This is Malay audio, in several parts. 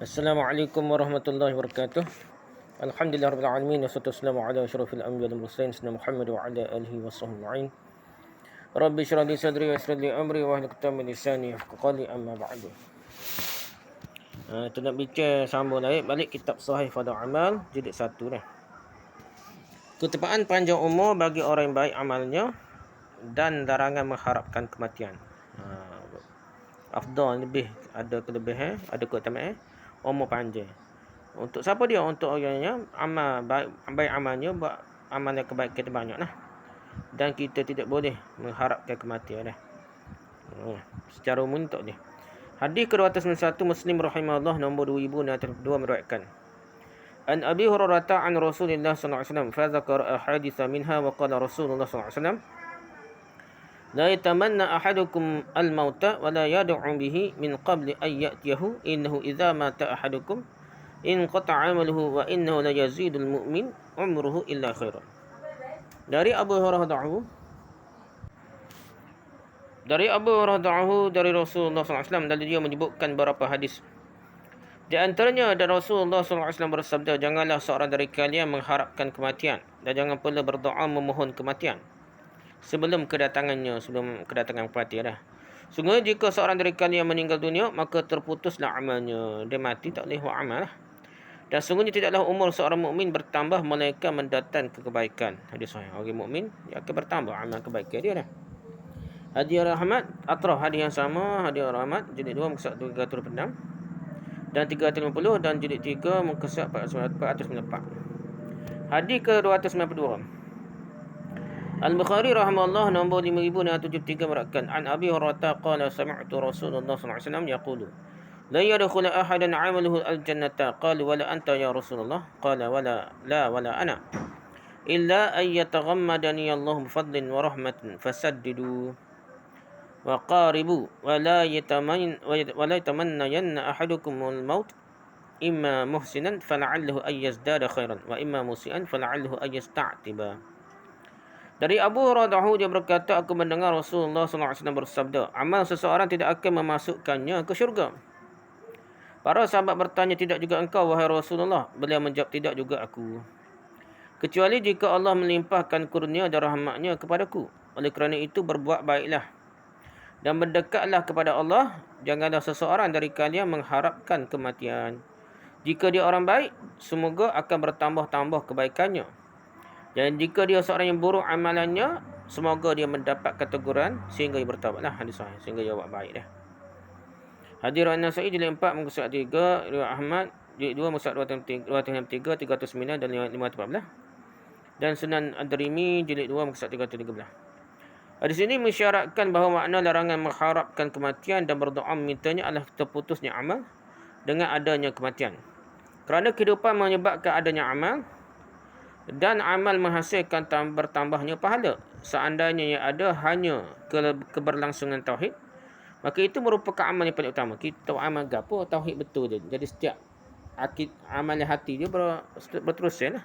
Assalamualaikum warahmatullahi wabarakatuh. Alhamdulillah rabbil alamin wassalatu wassalamu ala asyrafil anbiya'i wal mursalin sayyidina Muhammad wa ala alihi washabbihi. Rabbi shrah li sadri wa yassir li amri wa hlul 'uqdatam min lisani yafqahu qawli amma ba'du. Kita nak bincang sambung balik kitab Sahih Fadhil Amal jilid 1 dah. Ketepaan panjang umur bagi orang yang baik amalnya dan larangan mengharapkan kematian. Afdal lebih ada kelebihan, ada keutamaan umur panjang. Untuk siapa dia? Untuk orangnya amal baik amalnya, buat amal yang kebaikan kita banyaklah. Dan kita tidak boleh mengharapkan kematian dah. Secara umum tak boleh. Hadis ke-291 Muslim rahimahullah nombor 2002 meriwayatkan An Abi Hurairah an Rasulullah sallallahu alaihi wasallam fa dzakara ahaditsa minha wa qala Rasulullah sallallahu alaihi wasallam la yatamanna ahadukum al-mauta wa la yad'u bihi min qabli an ya'tiyahu innahu idza mata ahadukum in qata'a amaluhu wa innahu la yazidul mu'min umruhu illa khairan. Dari Abu Hurairah dari Rasulullah sallallahu alaihi wasallam, dan dia menyebutkan beberapa hadis. Di antaranya ada Rasulullah sallallahu alaihi wasallam bersabda, janganlah seorang dari kalian mengharapkan kematian dan jangan pula berdoa memohon kematian sebelum kedatangan kematian dah. Sungguh jika seorang dari kalian meninggal dunia, maka terputuslah amalnya. Dia mati tak boleh buat amal lah. Dan sungguhnya tidaklah umur seorang mukmin bertambah melainkan mendatang kebaikan. Hadis sahih. Orang mukmin dia akan bertambah amal kebaikan dia dah. Hadis rahmat atrah hadis yang sama, hadis rahmat jilid 2 muka 336 dan 350 dan jilid 3 muka 494. Hadis ke-292 Al-Bukhari rahimahullah nombor 5673 meriwayatkan an Abi Hurairah qala sami'tu Rasulullah sallallahu alaihi wasallam yaqulu la yadkhulu ahadan 'amaluhu al-jannata qalu wala anta ya Rasulullah qala wala ana illa an yataghammadani Allah bi fadlin wa rahmatin fasaddidu wa qaribu wa la yatamanna ahadukum al-maut imma muhsinan fala'allahu ay yazdada khairan wa imma musian fala'allahu ay yasta'tiba. Dari Abu Hurairah dia berkata, aku mendengar Rasulullah SAW bersabda, amal seseorang tidak akan memasukkannya ke syurga. Para sahabat bertanya, tidak juga engkau wahai Rasulullah? Beliau menjawab, tidak juga aku. Kecuali jika Allah melimpahkan kurnia dan rahmatnya kepadaku. Oleh kerana itu berbuat baiklah dan berdekatlah kepada Allah. Janganlah seseorang dari kalian mengharapkan kematian. Jika dia orang baik, semoga akan bertambah-tambah kebaikannya. Dan jika dia seorang yang buruk amalannya, semoga dia mendapat keteguran sehingga dia bertaubatlah. Hadis sahih, sehingga dia buat baik dah. Hadis An-Nasa'i jilid 4 muka 3, riwayat Ahmad jilid 2 muka 203, 309 dan 514. Dan Sunan Ad-Darimi jilid 2 muka 313. Hadis ini mensyaratkan bahawa makna larangan mengharapkan kematian dan berdoa memintanya adalah terputusnya amal dengan adanya kematian. Kerana kehidupan menyebabkan adanya amal dan amal menghasilkan bertambahnya pahala. Seandainya yang ada hanya keberlangsungan tauhid, maka itu merupakan amal yang paling utama. Kita amal gapo tauhid betul je. Jadi setiap amal hati dia berterusan lah.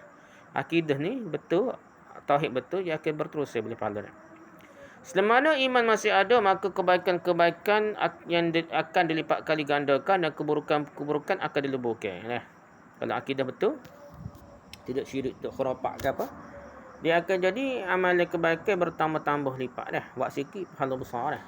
Akidah ni betul, tauhid betul, dia akan berterusan boleh pahala. Selama mana iman masih ada, maka kebaikan-kebaikan yang akan dilipat kali gandakan dan keburukan-keburukan akan dileburkan. Kalau akidah betul, tidak syirik, tidak khurafat ke apa, dia akan jadi amalan kebaikan bertambah-tambah lipat dah. Buat sikit pahala besar dah.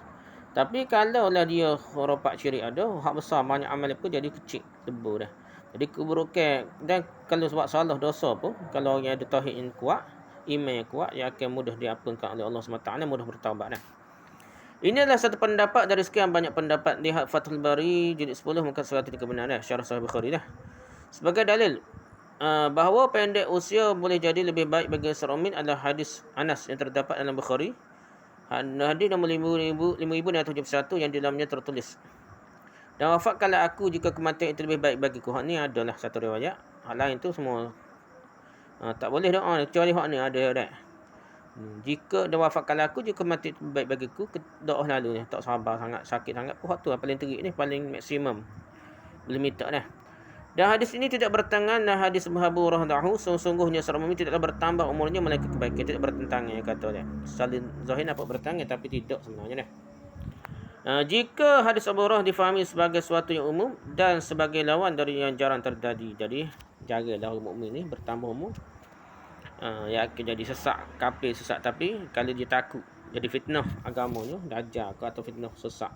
Tapi kalau lah dia khurafat syirik ada, hak besar banyak amalan pun jadi kecil, tebu dah. Jadi keburukan, dan kalau buat salah dosa pun, kalau orang ada tauhid yang kuat, iman yang kuat, dia akan mudah diampunkan oleh Allah SWT, mudah bertaubat dah. Ini adalah satu pendapat dari sekian banyak pendapat. Lihat Fathul Bari jilid 10 muka 103 kebenaran syarah Sahih Bukhari dah. Sebagai dalil bahawa pendek usia boleh jadi lebih baik bagi seorang mukmin adalah hadis Anas yang terdapat dalam Bukhari. Hadis nombor 5,571 yang di dalamnya tertulis, dan wafatkanlah aku jika kematian itu lebih baik bagiku. Hak ni adalah satu riwayat. Hak lain tu semua tak boleh doa kecuali hak ni ada dah. Jika dah wafatkanlah aku jika kematian itu lebih baik bagiku, doa lalu ni tak sabar sangat, sakit sangat pun hak tu paling terik ni, paling maksimum boleh minta dah. Dan hadis ini tidak bertentangan dengan hadis Abu Hurairah, sesungguhnya seorang mukmin tidaklah bertambah umurnya melainkan kebaikan. Tidak bertentangan, kata dia. Salin zahir nampak bertentangan tapi tidak sebenarnya dah. Jika hadis Abu Hurairah difahami sebagai sesuatu yang umum dan sebagai lawan dari yang jarang terjadi. Jadi jagalah orang mukmin ni bertambah umur. Ya akan jadi sesak, kafir sesak, tapi kalau dia takut jadi fitnah agamanya, dajjal ke atau fitnah sesak.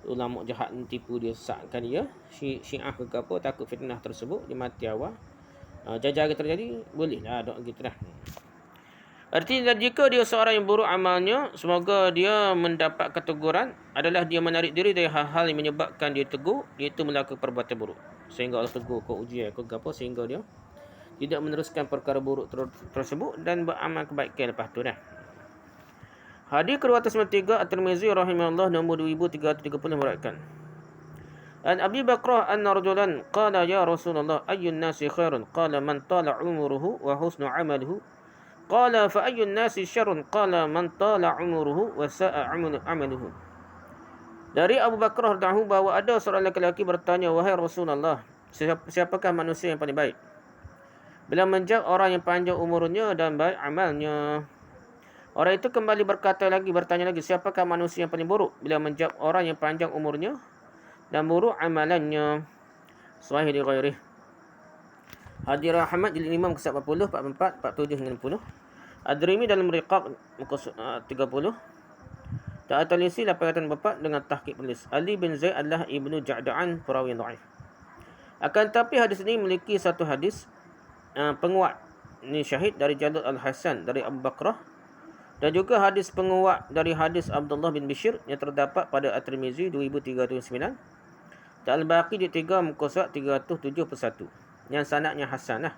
Ulama jahat tipu dia, sesatkan dia, Syiah ke apa, takut fitnah tersebut dia mati awal. Jaga terjadi, bolehlah doa gitu lah. Artinya jika dia seorang yang buruk amalnya, semoga dia mendapat keteguran adalah dia menarik diri dari hal-hal yang menyebabkan dia tegur, iaitu melakukan perbuatan buruk. Sehingga Allah tegur ke ujian ke apa, sehingga dia tidak meneruskan perkara buruk tersebut dan beramal kebaikan lepas tu dah. Hadis ke-293 At-Tirmizi rahimahullah nombor 2330 meriwayatkan. An Abi Bakrah anna rajulan qala ya Rasulullah ayyun nasi khairun qala man tala umuruhu wa husnu amaluhu qala fa ayyun nasi syarrun qala man tala umuruhu wa sa'a amaluhu. Dari Abu Bakrah radhiyallahu bahawa ada seorang lelaki bertanya, wahai Rasulullah, siapakah manusia yang paling baik? Bila menjawab, orang yang panjang umurnya dan baik amalnya. Orang itu kembali bertanya lagi, siapakah manusia yang paling buruk? Bila menjawab, orang yang panjang umurnya dan buruk amalannya. Sahih di ghairih. Hadis Ahmad jilid 5 muka 40, 44, 47 hingga 60. Ad-Darimi dalam Riqaq muka 30. At-Talisi 804 dengan tahqiq penulis. Ali bin Zaid adalah ibnu Ja'da'an, perawi yang dhaif. Akan tetapi hadis ini memiliki satu hadis penguat. Ini syahid dari Jalal Al-Hasan dari Abu Bakrah. Dan juga hadis penguat dari hadis Abdullah bin Bishr yang terdapat pada At-Tirmizi 2309. Dan Al-Baqi di 3 muka 371. Yang sanadnya hasan lah.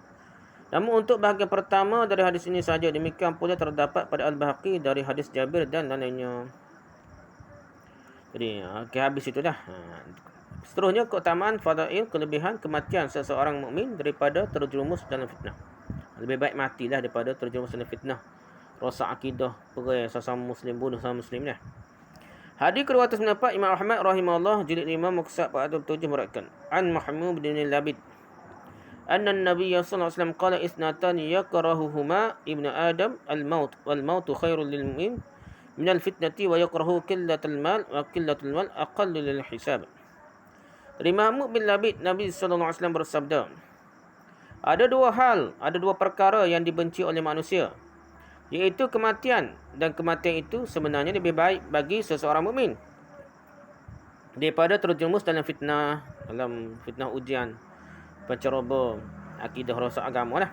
Namun untuk bahagian pertama dari hadis ini saja, demikian pula terdapat pada Al-Baqi dari hadis Jabir dan lainnya. Jadi habis itu dah. Seterusnya keutamaan, fadail, kelebihan, kematian seseorang mukmin daripada terjerumus dalam fitnah. Lebih baik matilah daripada terjerumus dalam fitnah. Rosak akidah, perai sesama muslim, bunuh sesama muslim dah. Hadis ke-294 Imam Ahmad rahimahullah jilid 5 muka 47 meriwayatkan. An Mahmud bin Labid anna an-nabiy sallallahu alaihi wasallam qala isnatan yakrahuhuma ibnu Adam al-maut wal mautu khairul lil mu'min min al-fitnati wa yakrahu qillatul mal wa qillatul mal aqallu lil hisab. Dari Mahmud bin Labid, Nabi sallallahu alaihi wasallam bersabda, ada dua perkara yang dibenci oleh manusia, iaitu kematian, dan kematian itu sebenarnya lebih baik bagi seseorang mukmin daripada terjerumus dalam fitnah ujian, penceroboh, akidah rosak agama lah.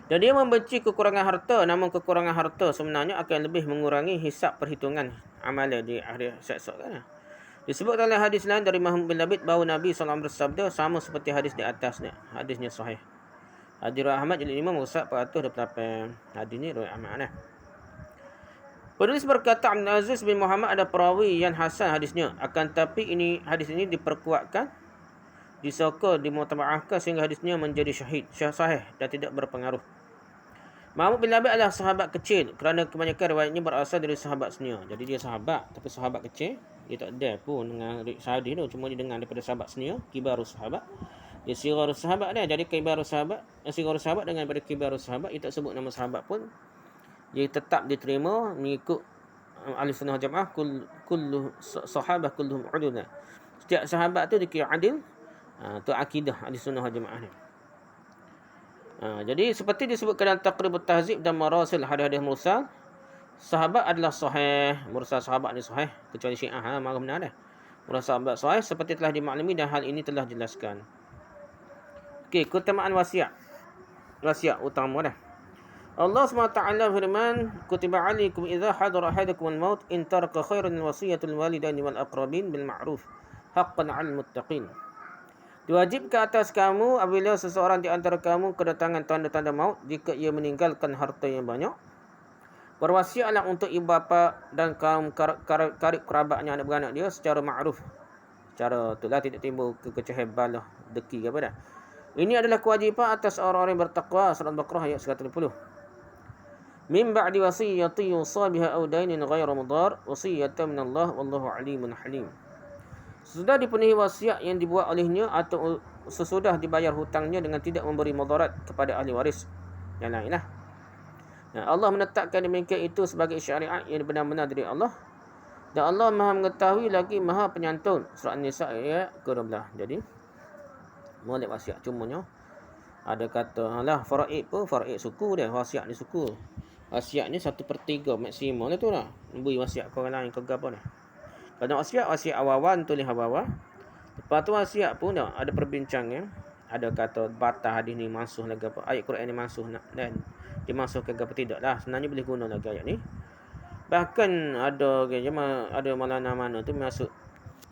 Dan dia membenci kekurangan harta, namun kekurangan harta sebenarnya akan lebih mengurangi hisab perhitungan amalan di akhir esok kan. Disebut dalam hadis lain dari Mahmud bin Labid bahawa Nabi SAW bersabda sama seperti hadis di atasnya. Hadisnya sahih. Hadis Ahmad jilid 5 muka 428. Hadis ni riwayat Ahmad. Penulis berkata Abdul Aziz bin Muhammad ada perawi yang hasan hadisnya. Akan tapi hadis ini diperkuatkan, disokong, dimutabaahkan sehingga hadisnya menjadi sahih dan tidak berpengaruh. Mahmud bin Labid adalah sahabat kecil kerana kebanyakan riwayatnya berasal dari sahabat senior. Jadi dia sahabat tapi sahabat kecil. Dia tak ada pun dengan hadis tu, cuma dia dengar daripada sahabat senior, kibarus sahabat. Dia sigarus sahabat dia. Jadi kibarus sahabat, sigarus sahabat dengan daripada kibarus sahabat, dia tak sebut nama sahabat pun. Dia tetap diterima mengikut ahli sunnah jamaah kullu sahabah kulluhum uduna. Setiap sahabat tu dikira adil. Tu akidah ahli sunnah jamaah ni. Jadi seperti disebutkan dalam Taqribut Tahzib dan Marasil hadis-hadis mursal, sahabat adalah sahih, mursal sahabat ni sahih, kecuali Syiah marah benar dah. Mursal sahabat sahih seperti telah dimaklumi dan hal ini telah dijelaskan. Okey, keutamaan wasiat. Wasiat utama dah. Allah SWT firman, kutiba alaikum idza hadara ahadakum al-maut in taraka khairan wasiyatul walidaini wal aqrabin bil ma'ruf haqqan 'alal muttaqin. Diwajibkan atas kamu apabila seseorang di antara kamu kedatangan tanda-tanda maut, jika ia meninggalkan harta yang banyak, berwasiatlah untuk ibu bapa dan kaum karib kerabatnya, anak beranak dia secara ma'ruf. Secara itulah tidak timbul kekecahan balah, deki apa dah. Ini adalah kewajipan atas orang-orang yang bertakwa. Surah Al-Baqarah ayat 150. Min ba'di wasiyyati yusa biha aw dainin ghairu mudar wasiyatan min Allah wallahu alimun halim. Sesudah dipenuhi wasiat yang dibuat olehnya atau sesudah dibayar hutangnya dengan tidak memberi mudarat kepada ahli waris yang lainlah. Allah menetapkan demikian itu sebagai syariat yang benar-benar dari Allah. Dan Allah Maha mengetahui lagi Maha penyantun. Surah An-Nisa ayat ke-12. Jadi molek wasiat, cumanya ada kata lah faraid pun faraid suku dia, wasiat ni suku. Wasiat ni 1/3 maksimum lah tu lah. Beri wasiat ke orang lain ke apa ni. Kalau wasiat awal-awal tulis awal-awal. Lepas tu wasiat pun dah ada perbincangan. Ada kata batas hadis ni mansuh lagi apa. Ayat Quran ni mansuh dan dimansuhkan ke apa tidak lah. Sebenarnya boleh guna lagi ayat ni. Bahkan ada Maulana mana tu masuk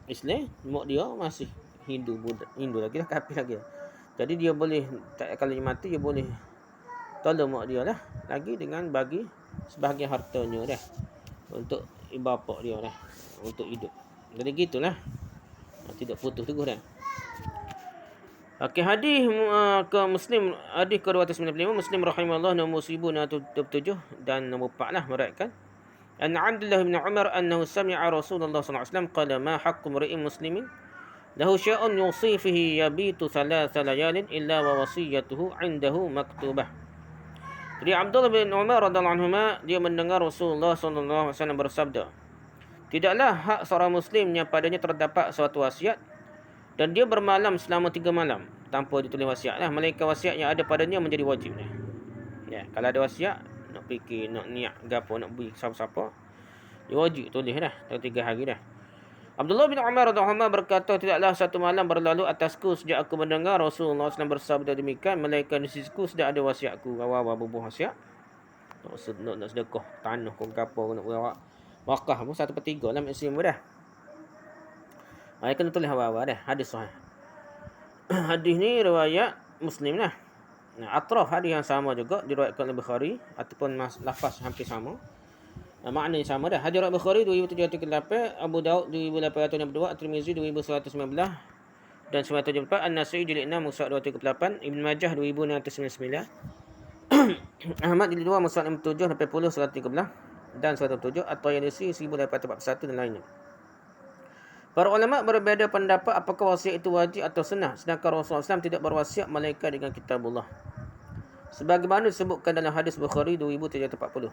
Islam, mak dia masih Hindu lagi lah, kafir lagi. Jadi dia boleh kalau dia mati dia boleh tolong mak dia lah lagi dengan bagi sebahagian hartanya dah untuk ibu bapa dia dah untuk hidup. Jadi gitulah. Tidak putus teguh dah. Okey, hadis ke Muslim, hadis ke-295 Muslim rahimahullah nombor 1027 dan nombor 4 lah meriwayatkan an Abdullah bin Umar annahu sami'a Rasulullah sallallahu alaihi wasallam qala ma haqqu imri'in muslimin lahu syai'un yusi fihi yabitu thalatha layalin illa wa wasiyatuhu 'indahu maktubah. Dari Abdullah bin Umar radhiyallahu anhuma dia mendengar Rasulullah sallallahu alaihi wasallam bersabda, tidaklah hak seorang muslim yang padanya terdapat suatu wasiat dan dia bermalam selama 3 malam tanpa ditulis wasiat lah, melainkan wasiat yang ada padanya menjadi wajib lah. Ya, kalau ada wasiat nak fikir, nak niat gapo, nak beri siapa-siapa, dia wajib tulis dah 3 hari dah. Abdullah bin Umar radhiyallahu anhu berkata, tidaklah satu malam berlalu atasku sejak aku mendengar Rasulullah SAW bersabda demikian, melainkan di sisiku sudah ada wasiatku. Awal-awal bubuh wasiat, nak sedekah tanah ke gapo, nak buat wakaf pun 1/3 lah maksimum dah. Ayat kena tulis awal-awal dah. Hadis sahih. Hadis ni riwayat Muslim lah. Atraf hadis yang sama juga diriwayatkan oleh Bukhari ataupun lafaz hampir sama. Maknanya sama dah. Hadis riwayat Bukhari 2738, Abu Daud 2862, At-Tirmizi 2119 dan 974, An-Nasa'i jilid 6 muka 238, Ibn Majah 2699, Ahmad jilid 2 muka 67 80 113 dan 107, At-Tayalisi 1841 dan lainnya. Para ulama berbeza pendapat apakah wasiat itu wajib atau sunnah, sedangkan Rasulullah SAW tidak berwasiat melainkan dengan kitabullah. Sebagaimana disebutkan dalam hadis Bukhari 2740.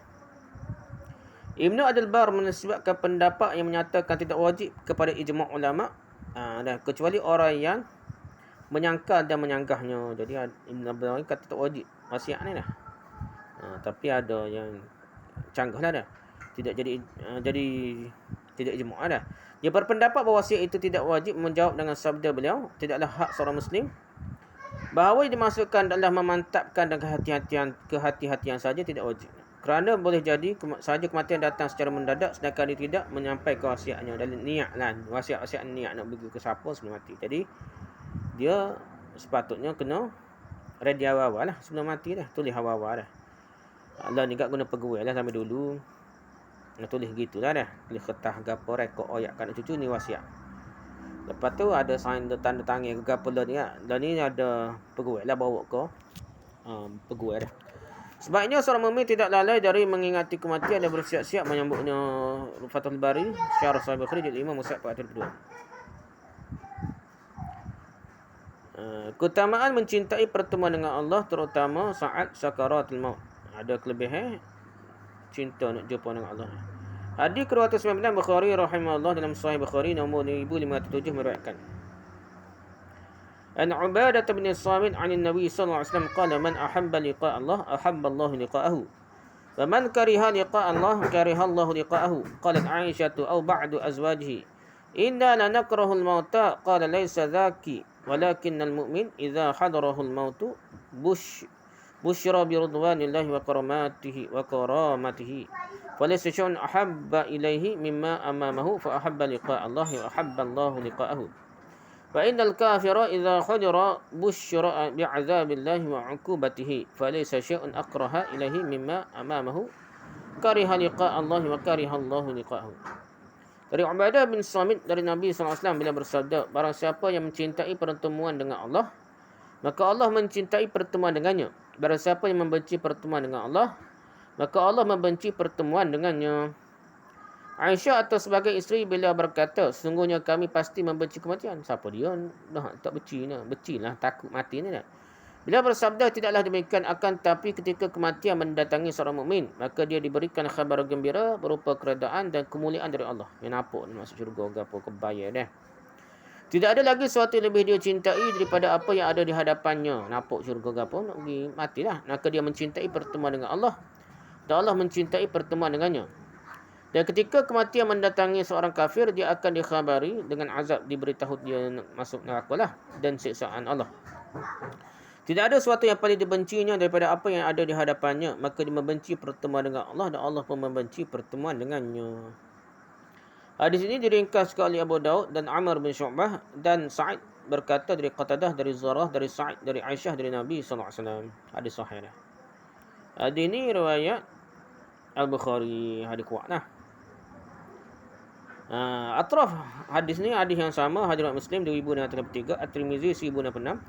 Ibnu Abdul Bar menisbatkan pendapat yang menyatakan tidak wajib kepada ijma' ulama, kecuali orang yang menyangkal dan menyanggahnya. Jadi Ibnu Abdul Bar kata tak wajib wasiat ni dah. Tapi ada yang canggah lah dah. Tidak jadi tidak ijma' dah. Dia berpendapat bahawa wasiat itu tidak wajib, menjawab dengan sabda beliau, tidaklah hak seorang muslim bahawa yang dimaksudkan adalah memantapkan dan kehati-hatian saja, tidak wajib. Kerana boleh jadi sahaja kematian datang secara mendadak sedangkan dia tidak menyampaikan wasiatnya dan niat lah. Wasiat niat nak bagi ke siapa sebelum mati. Jadi dia sepatutnya kena ready awal-awal lah sebelum mati dah. Tulis awal-awal dah. Allah ni kat guna peguai lah sampai dulu. Nak tulis gitulah dah. Tulis kertas gapo rekod ayat kat cucu ni wasiat. Lepas tu ada sign tanda tangan ke gapo lah ni. Dan ni ada peguai lah bawa ke peguai dah. Sebabnya seorang mukmin tidak lalai dari mengingati kematian dan bersiap-siap menyambutnya. Fathul Bari Syarah Sahih Bukhari jilid 5 muka 42. Keutamaan mencintai pertemuan dengan Allah terutama saat sakaratul maut. Ada kelebihan cinta nak jumpa dengan Allah. Hadis ke-209 Bukhari rahimahullah dalam Sahih Bukhari nombor 1507 meriwayatkan An Ubadah bin Samit 'an Nabi sallallahu alaihi wasallam qala man ahabba liqa' Allah ahabba Allah liqa'ahu wa man kariha liqa' Allah kariha Allah liqa'ahu. Qalat Aisyah aw ba'du azwajihi inna la nakrahu al-mauta qala laysa dhaki walakin al-mu'min idza hadarahu al-mautu bushra bi ridwanillahi wa karamatihi falaysa syai'un ahabba ilaihi mimma amamahu fa ahabba liqa' Allah wa ahabba Allah liqa'ahu. فإن الكافر إذا حضر بشر بعذاب الله وعقوبته فليس شيء أكره إليه مما أمامه كره لقاء الله وكره الله لقاءه. Dari Ubadah bin Samit dari Nabi SAW bila bersabda, barang siapa yang mencintai pertemuan dengan Allah, maka Allah mencintai pertemuan dengannya. Barang siapa yang membenci pertemuan dengan Allah, maka Allah membenci pertemuan dengannya. Aisyah atau sebagai isteri beliau berkata, sesungguhnya kami pasti membenci kematian. Siapa dia dah tak benci ni? Bencilah takut mati ni dah. Beliau bersabda, tidaklah demikian, akan tapi ketika kematian mendatangi seorang mukmin, maka dia diberikan khabar gembira berupa keredaan dan kemuliaan dari Allah. Yang nampak ni masuk syurga apa kebaya dah. Tidak ada lagi sesuatu yang lebih dia cintai daripada apa yang ada di hadapannya. Nampak syurga apa, nak pergi matilah. Maka dia mencintai pertemuan dengan Allah dan Allah mencintai pertemuan dengannya. Dan ketika kematian mendatangi seorang kafir, dia akan dikhabari dengan azab, diberitahu dia masuk neraka lah, dan siksaan Allah. Tidak ada sesuatu yang paling dibencinya daripada apa yang ada di hadapannya, maka dia membenci pertemuan dengan Allah dan Allah pun membenci pertemuan dengannya. Hadis ini diringkaskan oleh Abu Daud dan Amr bin Syu'bah dan Sa'id berkata dari Qatadah, dari Zarah, dari Sa'id, dari Aisyah, dari Nabi SAW. Hadis sahih. Hadis ini riwayat Al-Bukhari, hadis kuat lah. Atraf hadis ni hadis yang sama, hadis Muslim 2633, At-Tirmizi 1066,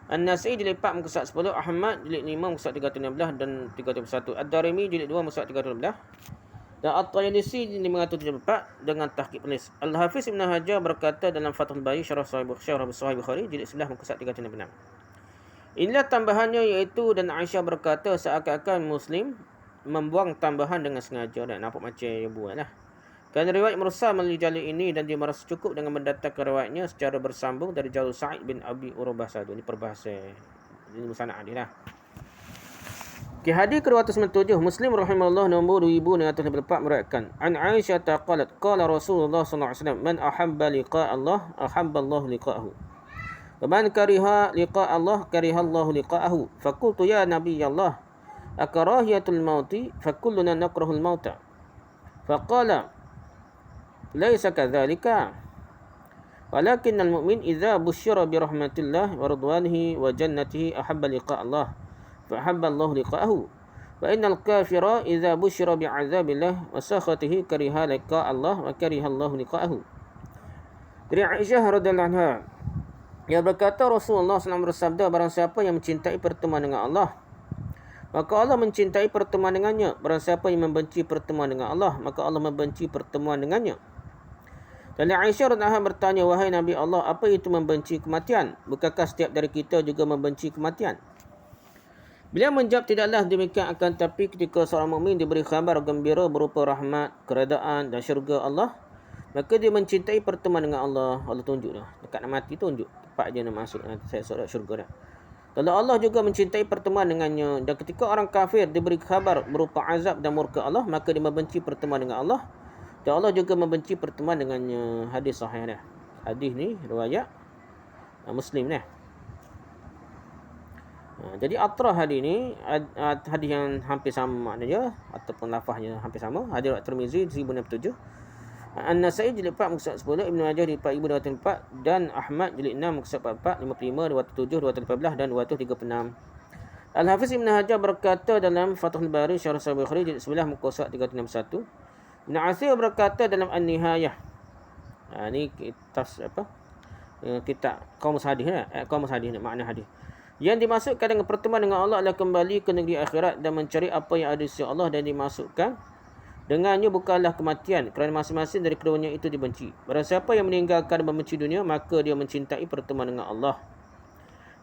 An-Nasai jilid 4 muka surat 10, Ahmad jilid 5 muka surat 316 dan 331, Ad-Darimi jilid 2 muka surat 312 dan At-Tayalisi jilid 574 dengan tahqiq penulis. Al-Hafiz Ibn Hajar berkata dalam Fathul Bari Syarah Sahih Bukhari jilid 11 muka surat 366. Inilah tambahannya, iaitu dan Aisyah berkata seakan-akan Muslim membuang tambahan dengan sengaja, dan nampak macam dia buatlah. Kerana riwayat mursal melalui jalur ini dan dia merasa cukup dengan mendatangkan riwayatnya secara bersambung dari jalur Sa'id bin Abi Urubah satu. Ini perbahasa. Ini musanad hadis lah. Okay, hadis ke-297, Muslim rahimahullah nombor 2654 meriwayatkan, An Aisyah qalat qala Rasulullah sallallahu alaihi wasallam, man ahabba liqa Allah ahabba Allah liqa'ahu. Wa man kariha liqa Allah kariha Allah liqa'ahu. Faqultu ya Nabi Allah, akarahiyatul mauti fakulluna nakrahul mauta. Faqala laisa kadzalika walakinnal mu'min idza busyira bi rahmatillah wa ridwanihi wa jannatihi ahabba liqa Allah fa ahabba Allah liqa'ahu wa innal kafira idza busyira bi 'adzabillah wa sakhatihi kariha liqa Allah wa kariha Allah liqa'ahu. Dari Aisyah radhiyallahu anha, ia berkata Rasulullah SAW bersabda, barang siapa yang mencintai pertemuan dengan Allah, maka Allah mencintai pertemuan dengannya. Barang siapa yang membenci pertemuan dengan Allah, maka Allah membenci pertemuan dengannya. Dan Aisyah radhiyallahu anha bertanya, wahai Nabi Allah, apa itu membenci kematian? Bukankah setiap dari kita juga membenci kematian? Beliau menjawab, tidaklah demikian, akan tapi ketika seorang mukmin diberi khabar gembira berupa rahmat, keredaan dan syurga Allah, maka dia mencintai pertemuan dengan Allah. Allah tunjuk dah, dekat nak mati tunjuk tempat dia nak masuk, saya surga syurga dah. Kalau Allah juga mencintai pertemuan dengannya. Dan ketika orang kafir diberi khabar berupa azab dan murka Allah, maka dia membenci pertemuan dengan Allah. Dan Allah juga membenci pertemuan dengannya. Hadis sahih dah. Hadis ni riwayat Muslim dah. Jadi atrah hadis ni hadis yang hampir sama maknanya ataupun lafaznya hampir sama. Hadis At-Tirmizi 1067, An-Nasai jilid 4 muka surat 10, Ibn Majah jilid 4204 dan Ahmad jilid 6 muka surat 44, 55, 207, 218 dan 236. Al-Hafiz Ibn Hajar berkata dalam Fathul Bari Syarah Sahih Bukhari jilid 11 muka surat 361. Ibn Athir berkata dalam An-Nihayah. Ni kitab Qamus Hadis Qamus Hadis makna hadis. Yang dimasukkan dengan pertemuan dengan Allah adalah kembali ke negeri akhirat dan mencari apa yang ada di sisi Allah, dan dimasukkan dengannya bukanlah kematian, kerana masing-masing dari keduanya itu dibenci. Barang siapa yang meninggalkan dan membenci dunia, maka dia mencintai pertemuan dengan Allah.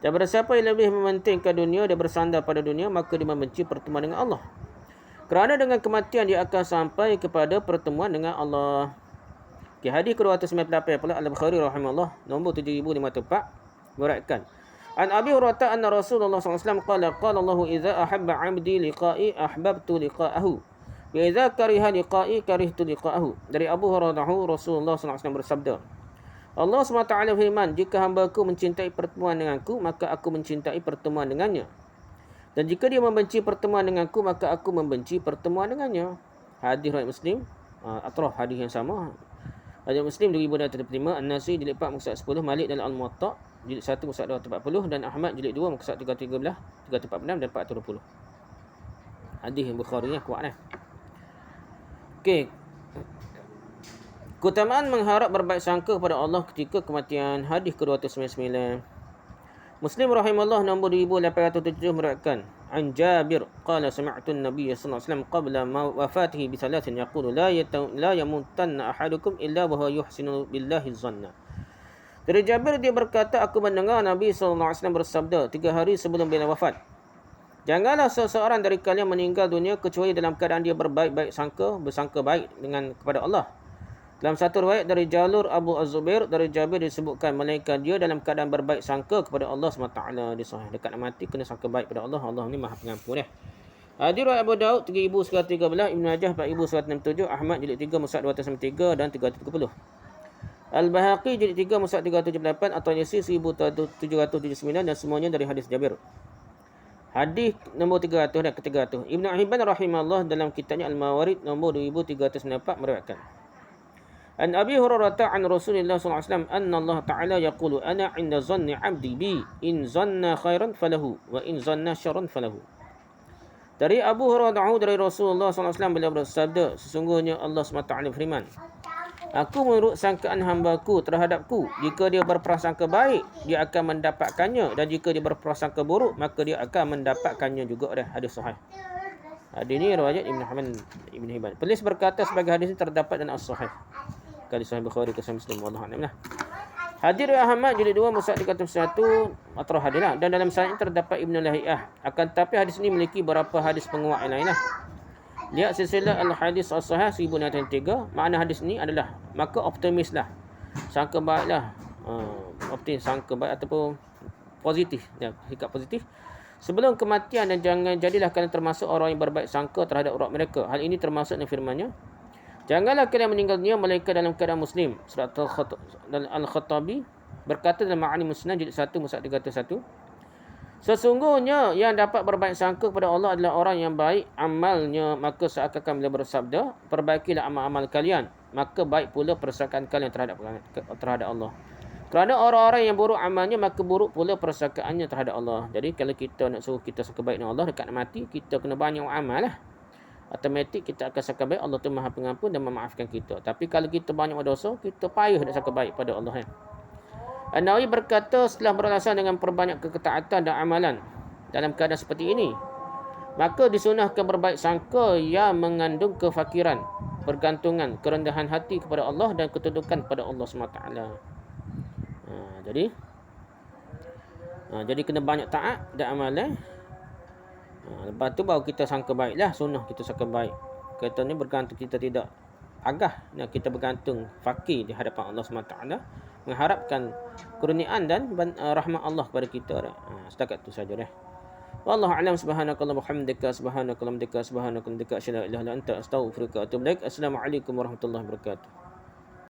Dan barang siapa yang lebih mementingkan dunia dan bersandar pada dunia, maka dia membenci pertemuan dengan Allah. Kerana dengan kematian dia akan sampai kepada pertemuan dengan Allah. Okay, hadis ke-298 pula Al-Bukhari rahimahullah nombor 7504 meriwayatkan, An Abi Hurairah anna Rasulullah SAW qala Allah idza ahabba 'abdi liqa'i ahbabtu liqa'ahu wa idza kariha liqa'i karihtu liqa'ahu. Dari Abu Hurairah Rasulullah SAW bersabda, Allah SWT firman, jika hamba-Ku mencintai pertemuan denganku, maka aku mencintai pertemuan dengannya. Dan jika dia membenci pertemuan denganku, maka aku membenci pertemuan dengannya. Hadis riwayat Muslim, atrah hadis yang sama. Hadis Muslim 2235, An-Nasai jilid 4 muka surat 10, Malik dan Al-Muwatta jilid 1 muka surat 240 dan Ahmad jilid 2 muka surat 313, 346 dan 420. Hadis Bukhari ni kuat dah. Okey. Keutamaan mengharap berbaik sangka kepada Allah ketika kematian. Hadis ke-299. Muslim rahimahullah nombor 2807 meriwayatkan, An Jabir qala sami'tu an-nabiy sallallahu alaihi wasallam qabla wafatihi bi thalathin yaqulu la yamutanna ahadukum illa wa huwa yuhsinu billahi dhanna. Dari Jabir dia berkata, aku mendengar Nabi SAW bersabda 3 hari sebelum beliau wafat. Janganlah seseorang dari kalian meninggal dunia kecuali dalam keadaan dia berbaik-baik sangka, bersangka baik dengan kepada Allah. Dalam satu riwayat dari jalur Abu Az-Zubair dari Jabir disebutkan melainkan dia dalam keadaan berbaik sangka kepada Allah SWT. Dia sahih. Dekat nak mati kena sangka baik pada Allah. Allah ni Maha Pengampun . Di riwayat Abu Daud 3113, Ibn Majah 4167, Ahmad jilid 3 musyaf 293 dan 330. Al-Bahaqi jilid 3 musyaf 378 atau Yasi 1779 dan semuanya dari hadis Jabir. Hadis nombor 300 dan ke-300. Ibn Hibban rahimahullah dalam kitabnya Al-Mawarid nombor 2394 meriwayatkan. An Abi Hurairah an Rasulullah sallallahu alaihi wasallam anna Allah Ta'ala yaqulu ana 'inda dhanni 'abdi bi in dhanna khairan falahu wa in dhanna syarran falahu. Dari Abu Hurairah dari Rasulullah sallallahu alaihi wasallam beliau bersabda, sesungguhnya Allah SWT berfirman, aku menurut sangkaan hamba-Ku terhadapku. Jika dia berprasangka baik, dia akan mendapatkannya. Dan jika dia berprasangka buruk, maka dia akan mendapatkannya juga. Hadis sahih. Hadis ini riwayat Ibn Hibban. Penulis berkata sebagai hadis ini terdapat dan as-sahih. Hadis Sahih Bukhari ke Sahih Muslim. Wallahu a'lam. Hadis riwayat Ahmad jilid 2 musyaf 301 atau hadis lah. Dan dalam sanad terdapat Ibnu Lahiyah. Akan tetapi hadis ini memiliki beberapa hadis penguat yang lain lah. Lihat silsilah al-hadis as-sahih 1003. Makna hadis ni adalah maka optimislah, sangka baiklah, optimis, sangka baik ataupun positif, sikap positif sebelum kematian, dan jangan jadilah kalian termasuk orang yang berbaik sangka terhadap urat mereka. Hal ini termasuk dalam firman-Nya, janganlah kalian meninggal dunia melainkan dalam keadaan muslim. Surat Al-Khattabi berkata dalam Ma'ani Musnad jilid 1 musyaf 301, sesungguhnya yang dapat berbaik sangka kepada Allah adalah orang yang baik amalnya. Maka seakan-akan beliau bersabda, perbaikilah amal-amal kalian, maka baik pula persangkaan kalian terhadap Allah. Kerana orang-orang yang buruk amalnya, maka buruk pula persangkaannya terhadap Allah. Jadi kalau kita nak suruh kita sangka baik dengan Allah dekat nak mati, kita kena banyak amal lah. Automatik kita akan sangka baik. Allah tu Maha Pengampun dan memaafkan kita. Tapi kalau kita banyak berdosa, kita payah nak sangka baik pada Allah. An-Nawawi berkata, setelah beralasan dengan perbanyak ketaatan dan amalan dalam keadaan seperti ini, maka disunahkan berbaik sangka yang mengandung kefakiran, bergantungan, kerendahan hati kepada Allah dan ketundukan pada Allah SWT. Jadi kena banyak taat dan amalan. Lepas tu baru kita sangka baiklah, sunnah kita sangka baik. Kata ni bergantung, kita tidak agah, kita bergantung fakir di hadapan Allah SWT, mengharapkan kurniaan dan rahmat Allah kepada kita. Setakat tu saja dah. Wallahu a'lam. Subhanakallah bihamdika, subhanakallah bihamdika, subhanakallah bihamdika, asyhadu an la ilaha illa anta, astaghfiruka wa atubu ilaik. Assalamualaikum warahmatullahi wabarakatuh.